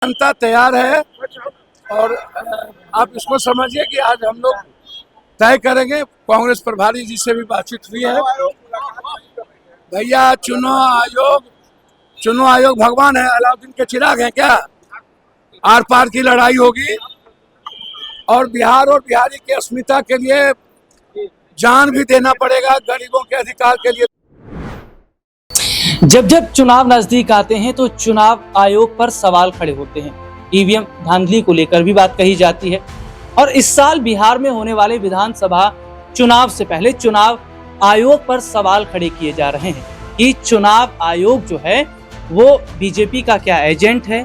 जनता तैयार है और आप इसको समझिए कि आज हम लोग तय करेंगे। कांग्रेस प्रभारी जी से भी बातचीत हुई है। भैया चुनाव आयोग भगवान है, अलाउद्दीन के चिराग है क्या? आर पार की लड़ाई होगी और बिहार और बिहारी की अस्मिता के लिए जान भी देना पड़ेगा, गरीबों के अधिकार के लिए। जब जब चुनाव नजदीक आते हैं तो चुनाव आयोग पर सवाल खड़े होते हैं। ईवीएम धांधली को लेकर भी बात कही जाती है और इस साल बिहार में होने वाले विधानसभा चुनाव से पहले चुनाव आयोग पर सवाल खड़े किए जा रहे हैं कि चुनाव आयोग जो है वो बीजेपी का क्या एजेंट है,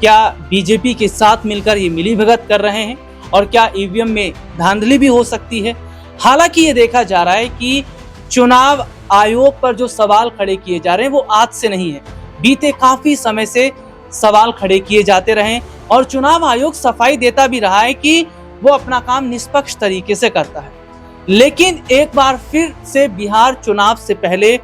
क्या बीजेपी के साथ मिलकर ये मिलीभगत कर रहे हैं और क्या ईवीएम में धांधली भी हो सकती है। हालांकि ये देखा जा रहा है कि चुनाव आयोग पर जो सवाल खड़े किए जा रहे हैं वो आज से नहीं है, बीते काफी समय से सवाल खड़े किए जाते रहे और चुनाव आयोग सफाई देता भी रहा है कि वो अपना काम निष्पक्ष तरीके से करता है। लेकिन एक बार फिर से बिहार चुनाव से पहले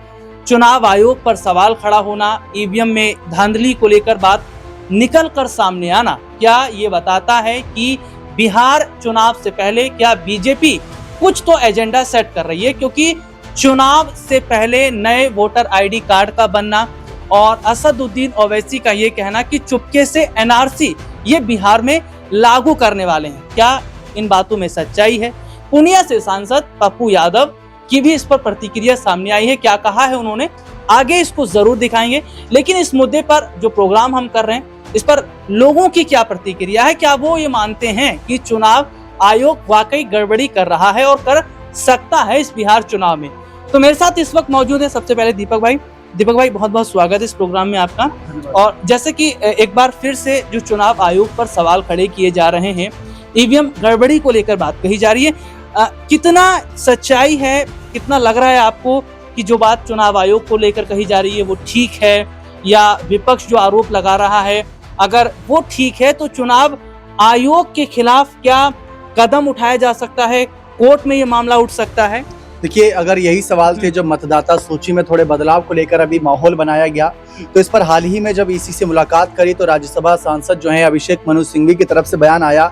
चुनाव आयोग पर सवाल खड़ा होना, ईवीएम में धांधली को लेकर बात निकल कर सामने आना, क्या ये बताता है कि बिहार चुनाव से पहले क्या बीजेपी कुछ तो एजेंडा सेट कर रही है? क्योंकि चुनाव से पहले नए वोटर आईडी कार्ड का बनना और असदुद्दीन ओवैसी का ये कहना कि चुपके से एनआरसी ये बिहार में लागू करने वाले हैं, क्या इन बातों में सच्चाई है? पूर्णिया से सांसद पप्पू यादव की भी इस पर प्रतिक्रिया सामने आई है। क्या कहा है उन्होंने, आगे इसको जरूर दिखाएंगे। लेकिन इस मुद्दे पर जो प्रोग्राम हम कर रहे हैं इस पर लोगों की क्या प्रतिक्रिया है, क्या वो ये मानते हैं कि चुनाव आयोग वाकई गड़बड़ी कर रहा है और कर सकता है इस बिहार चुनाव में? तो मेरे साथ इस वक्त मौजूद है सबसे पहले दीपक भाई, बहुत बहुत स्वागत है इस प्रोग्राम में आपका। और जैसे कि एक बार फिर से जो चुनाव आयोग पर सवाल खड़े किए जा रहे हैं, ईवीएम गड़बड़ी को लेकर बात कही जा रही है, कितना सच्चाई है, कितना लग रहा है आपको कि जो बात चुनाव आयोग को लेकर कही जा रही है वो ठीक है, या विपक्ष जो आरोप लगा रहा है अगर वो ठीक है तो चुनाव आयोग के खिलाफ क्या कदम उठाया जा सकता है, कोर्ट में ये मामला उठ सकता है? देखिए, अगर यही सवाल थे जो मतदाता सूची में थोड़े बदलाव को लेकर अभी माहौल बनाया गया, तो इस पर हाल ही में जब ईसी से मुलाकात करी तो राज्यसभा सांसद जो हैं अभिषेक मनु सिंघवी की तरफ से बयान आया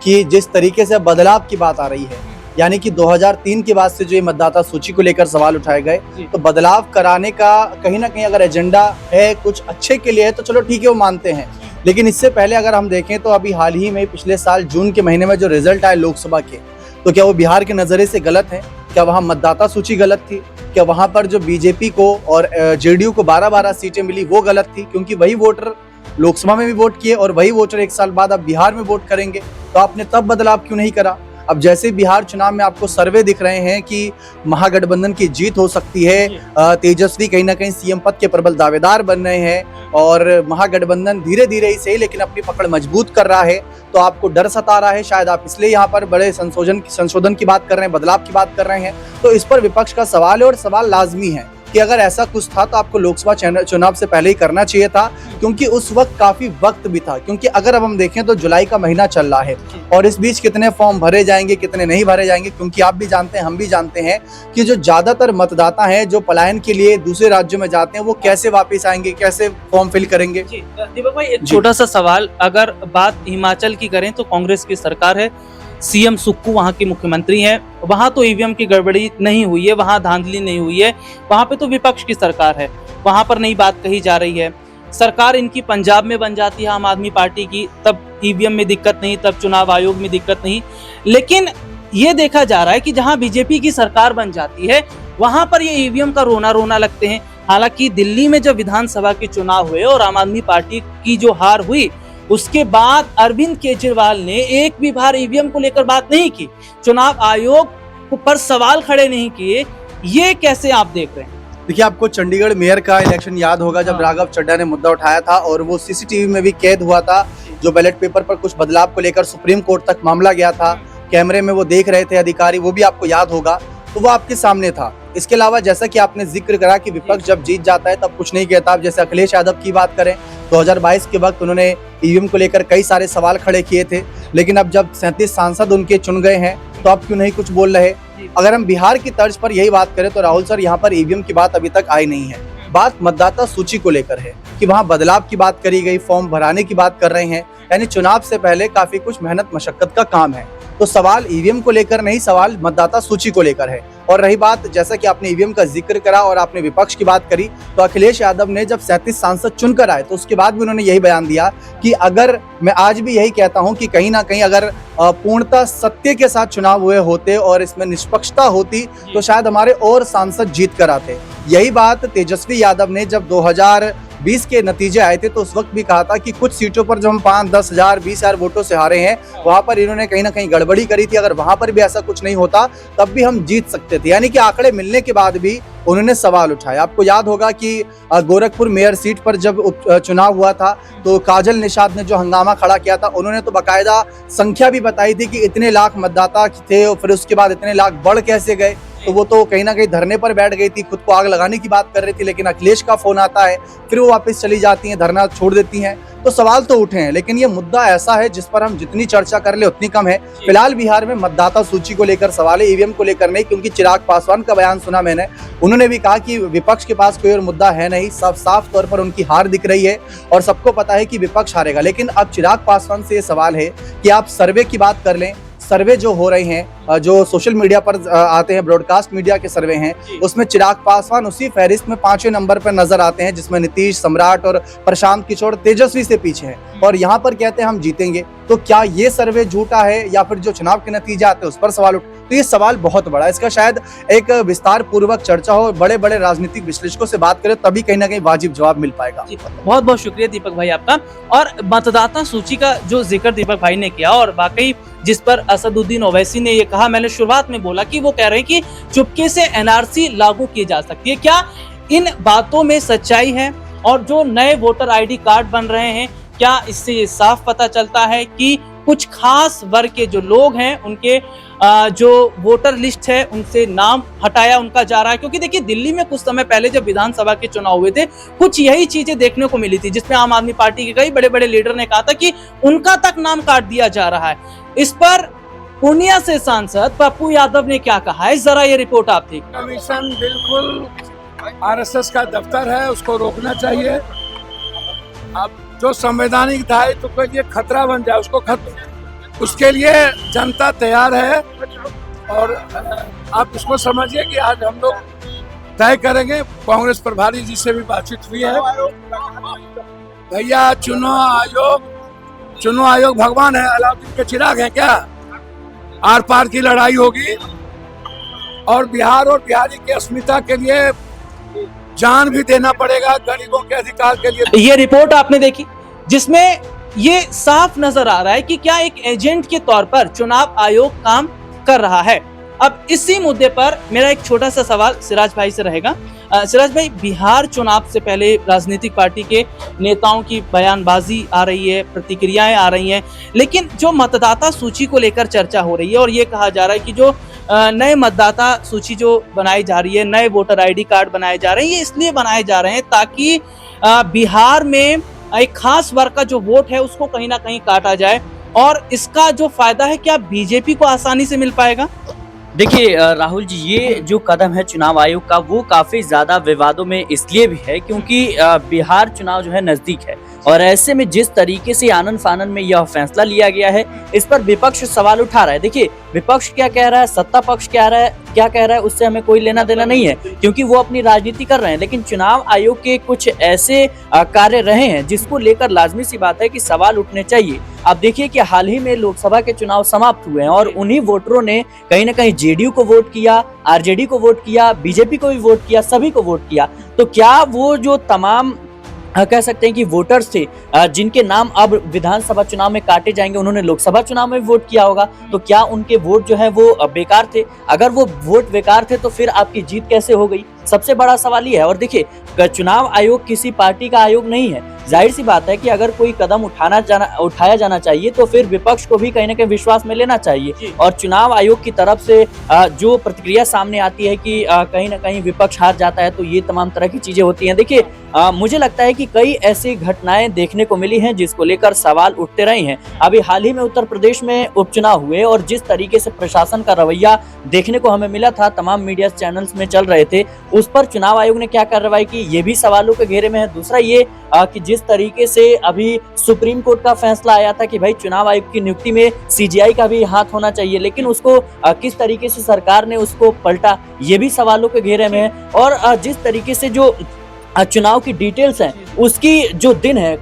कि जिस तरीके से बदलाव की बात आ रही है, यानी कि 2003 के बाद से जो ये मतदाता सूची को लेकर सवाल उठाए गए, तो बदलाव कराने का कहीं ना कहीं अगर एजेंडा है, कुछ अच्छे के लिए है तो चलो ठीक है, वो मानते हैं। लेकिन इससे पहले अगर हम देखें तो अभी हाल ही में पिछले साल जून के महीने में जो रिजल्ट आए लोकसभा के, तो क्या वो बिहार के नज़रिए से गलत है? क्या वहाँ मतदाता सूची गलत थी? क्या वहाँ पर जो बीजेपी को और जेडीयू को 12-12 सीटें मिली वो गलत थी? क्योंकि वही वोटर लोकसभा में भी वोट किए और वही वोटर एक साल बाद अब बिहार में वोट करेंगे, तो आपने तब बदलाव क्यों नहीं करा? अब जैसे बिहार चुनाव में आपको सर्वे दिख रहे हैं कि महागठबंधन की जीत हो सकती है, तेजस्वी कहीं ना कहीं सीएम पद के प्रबल दावेदार बन रहे हैं और महागठबंधन धीरे धीरे ही सही लेकिन अपनी पकड़ मजबूत कर रहा है, तो आपको डर सता रहा है, शायद आप इसलिए यहाँ पर बड़े संशोधन की बात कर रहे हैं, बदलाव की बात कर रहे हैं। तो इस पर विपक्ष का सवाल है और सवाल लाजमी है कि अगर ऐसा कुछ था तो आपको लोकसभा चुनाव से पहले ही करना चाहिए था, क्योंकि उस वक्त काफी वक्त भी था। क्योंकि अगर अब हम देखें तो जुलाई का महीना चल रहा है और इस बीच कितने फॉर्म भरे जाएंगे, कितने नहीं भरे जाएंगे, क्योंकि आप भी जानते हैं, हम भी जानते हैं कि जो ज्यादातर मतदाता हैं जो पलायन के लिए दूसरे राज्यों में जाते हैं वो कैसे वापिस आएंगे, कैसे फॉर्म फिल करेंगे। दीपक भाई, एक छोटा सा सवाल, अगर बात हिमाचल की करें तो कांग्रेस की सरकार है, सीएम सुक्खू वहां के मुख्यमंत्री हैं, वहां तो ईवीएम की गड़बड़ी नहीं हुई है, वहां धांधली नहीं हुई है, वहां पे तो विपक्ष की सरकार है, वहां पर नई बात कही जा रही है। सरकार इनकी पंजाब में बन जाती है आम आदमी पार्टी की, तब ईवीएम में दिक्कत नहीं, तब चुनाव आयोग में दिक्कत नहीं। लेकिन ये देखा जा रहा है कि जहां बीजेपी की सरकार बन जाती है वहां पर ये ईवीएम का रोना लगते हैं। हालांकि दिल्ली में जब विधानसभा के चुनाव हुए और आम आदमी पार्टी की जो हार हुई, उसके बाद अरविंद केजरीवाल ने एक भी बार ईवीएम को लेकर बात नहीं की, चुनाव आयोग पर सवाल खड़े नहीं किए, ये कैसे आप देख रहे हैं? देखिए, आपको चंडीगढ़ मेयर का इलेक्शन याद होगा जब राघव चड्ढा ने मुद्दा उठाया था और वो सीसीटीवी में भी कैद हुआ था, जो बैलेट पेपर पर कुछ बदलाव को लेकर सुप्रीम कोर्ट तक मामला गया था, कैमरे में वो देख रहे थे अधिकारी, वो भी आपको याद होगा, तो वो आपके सामने था। इसके अलावा जैसा कि आपने जिक्र करा कि विपक्ष जब जीत जाता है तब कुछ नहीं कहता। अब जैसे अखिलेश यादव की बात करें, 2022 के वक्त उन्होंने ईवीएम को लेकर कई सारे सवाल खड़े किए थे, लेकिन अब जब 37 सांसद उनके चुन गए हैं तो आप क्यों नहीं कुछ बोल रहे? अगर हम बिहार की तर्ज पर यही बात करें तो राहुल सर, यहाँ पर ईवीएम की बात अभी तक आई नहीं है। बात मतदाता सूची को लेकर है कि वहां बदलाव की बात करी गई, फॉर्म भराने की बात कर रहे हैं, यानी चुनाव से पहले काफी कुछ मेहनत मशक्कत का काम है। तो सवाल ईवीएम को लेकर नहीं, सवाल मतदाता सूची को लेकर है। और रही बात, जैसा कि आपने ईवीएम का जिक्र करा और आपने विपक्ष की बात करी, तो अखिलेश यादव ने जब 37 सांसद चुनकर आए तो उसके बाद भी उन्होंने यही बयान दिया कि अगर, मैं आज भी यही कहता हूं कि कहीं ना कहीं अगर पूर्णतः सत्य के साथ चुनाव हुए होते और इसमें निष्पक्षता होती तो शायद हमारे और सांसद जीत कर आते। यही बात तेजस्वी यादव ने जब 2020 के नतीजे आए थे तो उस वक्त भी कहा था कि कुछ सीटों पर जो हम 5, 10 हजार, 20 हजार वोटों से हारे हैं, वहां पर इन्होंने कहीं ना कहीं गड़बड़ी करी थी। अगर वहां पर भी ऐसा कुछ नहीं होता तब भी हम जीत सकते थे। यानी कि आंकड़े मिलने के बाद भी उन्होंने सवाल उठाया। आपको याद होगा कि गोरखपुर मेयर सीट पर जब चुनाव हुआ था तो काजल निषाद ने जो हंगामा खड़ा किया था, उन्होंने तो बाकायदा संख्या भी बताई थी कि इतने लाख मतदाता थे और फिर उसके बाद इतने लाख बढ़ कैसे गए। तो वो तो कहीं ना कहीं धरने पर बैठ गई थी, खुद को आग लगाने की बात कर रही थी, लेकिन अखिलेश का फोन आता है, फिर वो वापस चली जाती हैं, धरना छोड़ देती हैं। तो सवाल तो उठे हैं, लेकिन ये मुद्दा ऐसा है जिस पर हम जितनी चर्चा कर ले उतनी कम है। फिलहाल बिहार में मतदाता सूची को लेकर सवाल है, ईवीएम को लेकर नहीं, क्योंकि चिराग पासवान का बयान सुना मैंने, उन्होंने भी कहा कि विपक्ष के पास कोई और मुद्दा है नहीं, सब साफ तौर पर उनकी हार दिख रही है और सबको पता है कि विपक्ष हारेगा। लेकिन अब चिराग पासवान से ये सवाल है कि आप सर्वे की बात कर लें, सर्वे जो हो रहे हैं, जो सोशल मीडिया पर आते हैं, ब्रॉडकास्ट मीडिया के सर्वे हैं, उसमें चिराग पासवान उसी फहरिस्त में 5वें नंबर पर नजर आते हैं, जिसमें नीतीश, सम्राट और प्रशांत किशोर तेजस्वी से पीछे हैं और यहाँ पर कहते हैं हम जीतेंगे। तो क्या ये सर्वे झूठा है या फिर जो चुनाव के नतीजे आते हैं उस पर सवाल तो ये सवाल बहुत बड़ा है। इसका शायद एक विस्तार पूर्वक चर्चा हो, बड़े बड़े राजनीतिक विश्लेषकों से बात करें, तभी कहीं ना कहीं वाजिब जवाब मिल पाएगा। बहुत बहुत शुक्रिया दीपक भाई आपका। और मतदाता सूची का जो जिक्र दीपक भाई ने किया, और वाकई जिस पर असदुद्दीन ओवैसी ने ये कहा, मैंने शुरुआत में बोला कि वो कह रहे हैं कि चुपके से एनआरसी लागू की जा सकती है। क्या इन बातों में सच्चाई है? और जो नए वोटर आईडी कार्ड बन रहे हैं, क्या इससे ये साफ पता चलता है कि कुछ खास वर्ग के जो लोग हैं उनके जो वोटर लिस्ट है उनसे नाम हटाया उनका जा रहा है? क्योंकि देखिए, दिल्ली में कुछ समय पहले जब विधानसभा के चुनाव हुए थे, कुछ यही चीजें देखने को मिली थी, जिसमें आम आदमी पार्टी के कई बड़े बड़े लीडर ने कहा था कि उनका तक नाम काट दिया जा रहा है। इस पर पूर्णिया से सांसद पप्पू यादव ने क्या कहा है, जरा ये रिपोर्ट आप देखिए। कमीशन बिल्कुल आरएसएस का दफ्तर है, उसको रोकना चाहिए। अब जो संवैधानिक दायित्व के लिए खतरा बन जाए उसको उसके लिए जनता तैयार है। और आप इसको समझिए कि आज हम लोग तय करेंगे, कांग्रेस प्रभारी जी से भी बातचीत हुई है। भैया, चुनाव आयोग भगवान है, अलाउद्दीन के चिराग है क्या? आर पार की लड़ाई होगी और बिहार और बिहारी की अस्मिता के लिए जान भी देना पड़ेगा, गरीबों के अधिकार के लिए। ये रिपोर्ट आपने देखी, जिसमें ये साफ नजर आ रहा है कि क्या एक एजेंट के तौर पर चुनाव आयोग काम कर रहा है। अब इसी मुद्दे पर मेरा एक छोटा सा सवाल सिराज भाई से रहेगा। सिराज भाई, बिहार चुनाव से पहले राजनीतिक पार्टी के नेताओं की बयानबाजी आ रही है, प्रतिक्रियाएं आ रही हैं, लेकिन जो मतदाता सूची को लेकर चर्चा हो रही है और ये कहा जा रहा है कि जो नए मतदाता सूची जो बनाई जा रही है, नए वोटर आईडी कार्ड बनाए जा रहे हैं, ये इसलिए बनाए जा रहे हैं ताकि बिहार में एक खास वर्ग का जो वोट है उसको कहीं ना कहीं काटा जाए। और इसका जो फायदा है, क्या बीजेपी को आसानी से मिल पाएगा? देखिए राहुल जी, ये जो कदम है चुनाव आयोग का, वो काफी ज्यादा विवादों में इसलिए भी है क्योंकि बिहार चुनाव जो है नजदीक है, और ऐसे में जिस तरीके से आनन फानन में यह फैसला लिया गया है, इस पर विपक्ष सवाल उठा रहा है। देखिए, विपक्ष क्या कह रहा है, सत्ता पक्ष क्या कह रहा है, उससे हमें कोई लेना देना नहीं है, क्योंकि वो अपनी राजनीति कर रहे हैं। लेकिन चुनाव आयोग के कुछ ऐसे कार्य रहे हैं जिसको लेकर लाजमी सी बात है कि सवाल उठने चाहिए। आप देखिए कि हाल ही में लोकसभा के चुनाव समाप्त हुए हैं और उन्हीं वोटरों ने कहीं ना कहीं जेडीयू को वोट किया, आरजेडी को वोट किया, बीजेपी को भी वोट किया, सभी को वोट किया। तो क्या वो जो तमाम कह सकते हैं कि वोटर्स थे जिनके नाम अब विधानसभा चुनाव में काटे जाएंगे, उन्होंने लोकसभा चुनाव में वोट किया होगा, तो क्या उनके वोट जो है वो बेकार थे? अगर वो वोट बेकार थे तो फिर आपकी जीत कैसे हो गई? सबसे बड़ा सवाल ये है। और देखिए, चुनाव आयोग किसी पार्टी का आयोग नहीं है। जाहिर सी बात है कि अगर कोई कदम उठाया जाना चाहिए तो फिर विपक्ष को भी कहीं ना कहीं विश्वास में लेना चाहिए। और चुनाव आयोग की तरफ से जो प्रतिक्रिया सामने आती है कि कहीं ना कहीं विपक्ष हार जाता है, तो ये तमाम तरह की चीजें होती हैं। देखिए, मुझे लगता है कि कई ऐसी घटनाएं देखने को मिली हैं जिसको लेकर सवाल उठते रहे हैं। अभी हाल ही में उत्तर प्रदेश में उपचुनाव हुए और जिस तरीके से प्रशासन का रवैया देखने को हमें मिला था, तमाम मीडिया चैनल्स में चल रहे थे, उस पर चुनाव आयोग ने क्या कार्रवाई की, ये भी सवालों के घेरे में है। दूसरा ये कि जिस तरीके से अभी सुप्रीम कोर्ट का फैसला आया था कि भाई चुनाव आयोग की नियुक्ति में सीजीआई का भी हाथ होना चाहिए, लेकिन उसको किस तरीके से सरकार ने उसको पलटा, ये भी सवालों के घेरे में है। और जिस तरीके से जो चुनाव की डिटेल्स हैं उसकी जो दिन है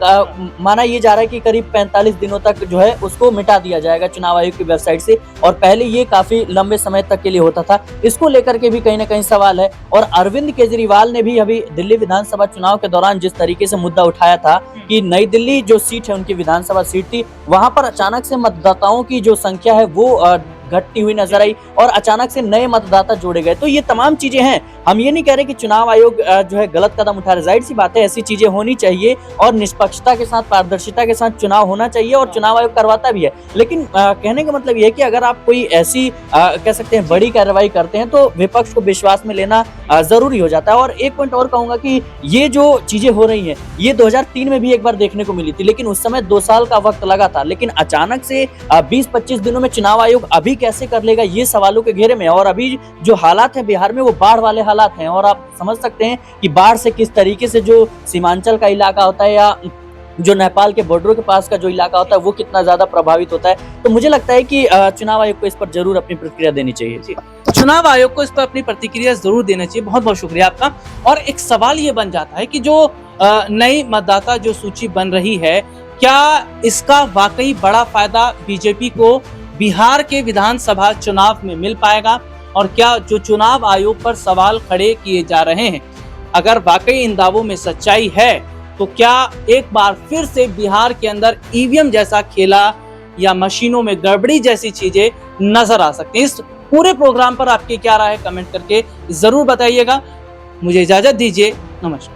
माना ये जा रहा है कि करीब 45 दिनों तक जो है उसको मिटा दिया जाएगा चुनाव आयोग की वेबसाइट से, और पहले ये काफी लंबे समय तक के लिए होता था। इसको लेकर के भी कहीं ना कहीं सवाल है। और अरविंद केजरीवाल ने भी अभी दिल्ली विधानसभा चुनाव के दौरान जिस तरीके से मुद्दा उठाया था कि नई दिल्ली जो सीट है उनकी विधानसभा सीट थी, वहां पर अचानक से मतदाताओं की जो संख्या है वो घटती हुई नजर आई और अचानक से नए मतदाता जोड़े गए। तो ये तमाम चीजें हैं। हम ये नहीं कह रहे कि चुनाव आयोग जो है गलत कदम उठा रहा है, जाहिर सी बात है ऐसी चीजें होनी चाहिए और निष्पक्षता के साथ, पारदर्शिता के साथ चुनाव होना चाहिए और चुनाव आयोग करवाता भी है। लेकिन कहने का मतलब ये है कि अगर आप कोई ऐसी कह सकते हैं बड़ी कार्रवाई करते हैं तो विपक्ष को विश्वास में लेना जरूरी हो जाता है। और एक पॉइंट और कहूंगा कि ये जो चीजें हो रही है ये 2003 में भी एक बार देखने को मिली थी, लेकिन उस समय 2 साल का वक्त लगा था। लेकिन अचानक से 20-25 दिनों में चुनाव आयोग अभी कैसे कर लेगा, ये सवालों के घेरे में। और अभी जो हालात है बिहार में वो बाढ़ वाले हालात हैं, और आप समझ सकते हैं कि बाढ़ से किस तरीके से जो सीमांचल का इलाका होता है या जो नेपाल के बॉर्डरों के पास का जो इलाका होता है वो कितना ज्यादा प्रभावित होता है। तो मुझे लगता है कि चुनाव आयोग को इस पर जरूर अपनी प्रतिक्रिया देनी चाहिए। चुनाव आयोग को इस पर अपनी प्रतिक्रिया जरूर देना चाहिए। बहुत बहुत शुक्रिया आपका। और एक सवाल ये बन जाता है कि जो नई मतदाता जो सूची बन रही है, क्या इसका वाकई बड़ा फायदा बीजेपी को बिहार के विधानसभा चुनाव में मिल पाएगा? और क्या जो चुनाव आयोग पर सवाल खड़े किए जा रहे हैं, अगर वाकई इन दावों में सच्चाई है तो क्या एक बार फिर से बिहार के अंदर ईवीएम जैसा खेला या मशीनों में गड़बड़ी जैसी चीजें नजर आ सकती हैं? इस पूरे प्रोग्राम पर आपकी क्या राय है, कमेंट करके जरूर बताइएगा। मुझे इजाजत दीजिए, नमस्कार।